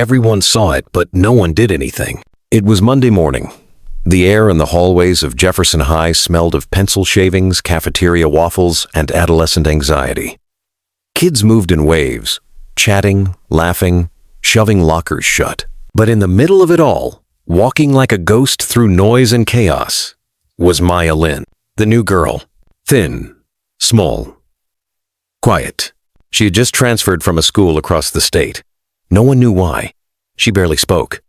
Everyone saw it, but no one did anything. It was Monday morning. The air in the hallways of Jefferson High smelled of pencil shavings, cafeteria waffles, and adolescent anxiety. Kids moved in waves, chatting, laughing, shoving lockers shut. But in the middle of it all, walking like a ghost through noise and chaos, was Maya Lin, the new girl. Thin, small, quiet. She had just transferred from a school across the state. No one knew why. She barely spoke.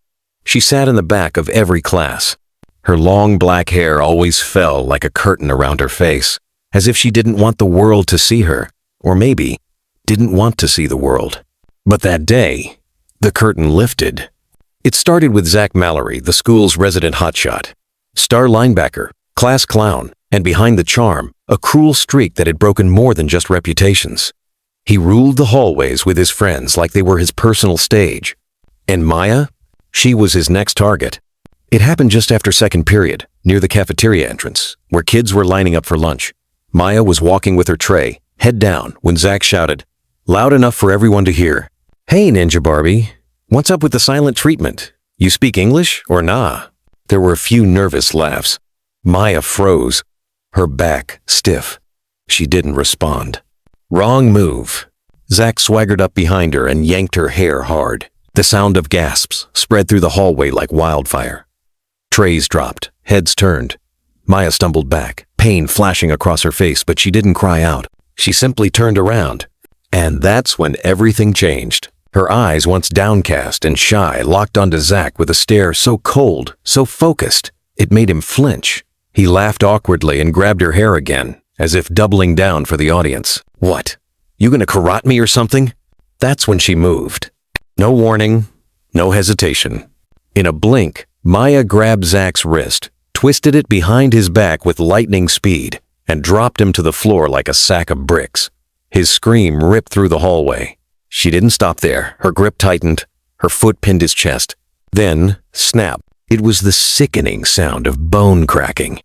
She sat in the back of every class. Her long black hair always fell like a curtain around her face, as if she didn't want the world to see her, or maybe didn't want to see the world. But that day, the curtain lifted. It started with Zach Mallory, the school's resident hotshot. Star linebacker, class clown, and behind the charm, a cruel streak that had broken more than just reputations. He ruled the hallways with his friends like they were his personal stage. And Maya? She was his next target. It happened just after second period, near the cafeteria entrance, where kids were lining up for lunch. Maya was walking with her tray, head down, when Zach shouted, loud enough for everyone to hear, "Hey, Ninja Barbie, what's up with the silent treatment? You speak English or nah?" There were a few nervous laughs. Maya froze, her back stiff. She didn't respond. Wrong move. Zach swaggered up behind her and yanked her hair hard. The sound of gasps spread through the hallway like wildfire. Trays dropped, heads turned. Maya stumbled back, pain flashing across her face, but she didn't cry out. She simply turned around. And that's when everything changed. Her eyes, once downcast and shy, locked onto Zach with a stare so cold, so focused, it made him flinch. He laughed awkwardly and grabbed her hair again, as if doubling down for the audience. "What? You gonna karate me or something?" That's when she moved. No warning, no hesitation. In a blink, Maya grabbed Zach's wrist, twisted it behind his back with lightning speed, and dropped him to the floor like a sack of bricks. His scream ripped through the hallway. She didn't stop there. Her grip tightened. Her foot pinned his chest. Then, snap. It was the sickening sound of bone cracking.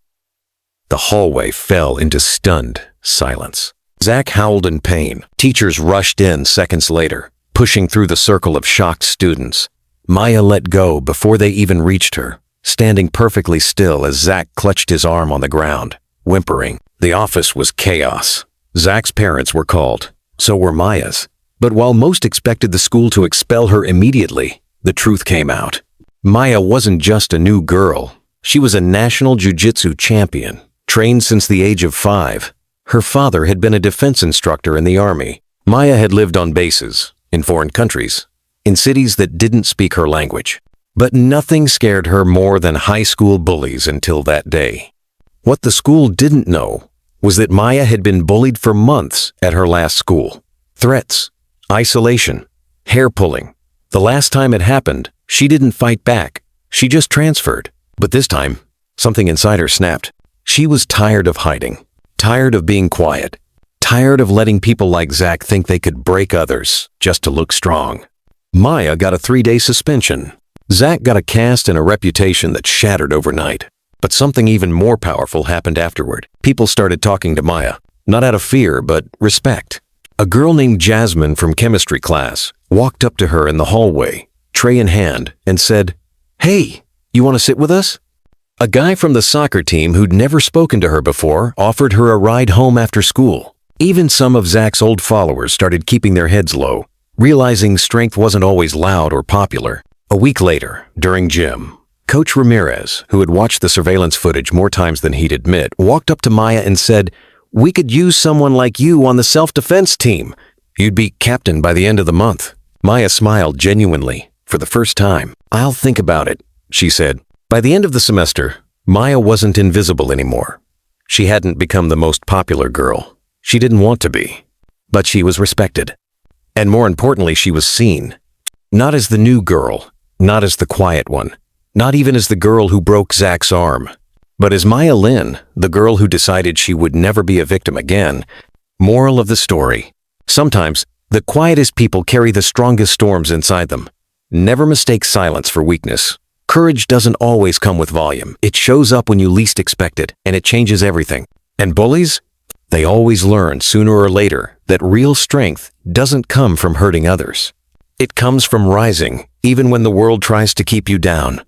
The hallway fell into stunned silence. Zach howled in pain. Teachers rushed in seconds later, pushing through the circle of shocked students. Maya let go before they even reached her, standing perfectly still as Zach clutched his arm on the ground, whimpering. The office was chaos. Zach's parents were called. So were Maya's. But while most expected the school to expel her immediately, the truth came out. Maya wasn't just a new girl. She was a national jiu-jitsu champion, trained since the age of 5. Her father had been a defense instructor in the army. Maya had lived on bases, in foreign countries, in cities that didn't speak her language. But nothing scared her more than high school bullies until that day. What the school didn't know was that Maya had been bullied for months at her last school. Threats, isolation, hair pulling. The last time it happened, she didn't fight back. She just transferred. But this time, something inside her snapped. She was tired of hiding. Tired of being quiet. Tired of letting people like Zach think they could break others just to look strong. Maya got a 3-day suspension. Zach got a cast and a reputation that shattered overnight. But something even more powerful happened afterward. People started talking to Maya, not out of fear, but respect. A girl named Jasmine from chemistry class walked up to her in the hallway, tray in hand, and said, "Hey, you want to sit with us?" A guy from the soccer team who'd never spoken to her before offered her a ride home after school. Even some of Zach's old followers started keeping their heads low, realizing strength wasn't always loud or popular. A week later, during gym, Coach Ramirez, who had watched the surveillance footage more times than he'd admit, walked up to Maya and said, "We could use someone like you on the self-defense team. You'd be captain by the end of the month." Maya smiled genuinely, for the first time. "I'll think about it," she said. By the end of the semester, Maya wasn't invisible anymore. She hadn't become the most popular girl. She didn't want to be. But she was respected. And more importantly, she was seen. Not as the new girl, not as the quiet one, not even as the girl who broke Zach's arm, but as Maya Lin, the girl who decided she would never be a victim again. Moral of the story: sometimes, the quietest people carry the strongest storms inside them. Never mistake silence for weakness. Courage doesn't always come with volume. It shows up when you least expect it, and it changes everything. And bullies? They always learn sooner or later that real strength doesn't come from hurting others. It comes from rising, even when the world tries to keep you down.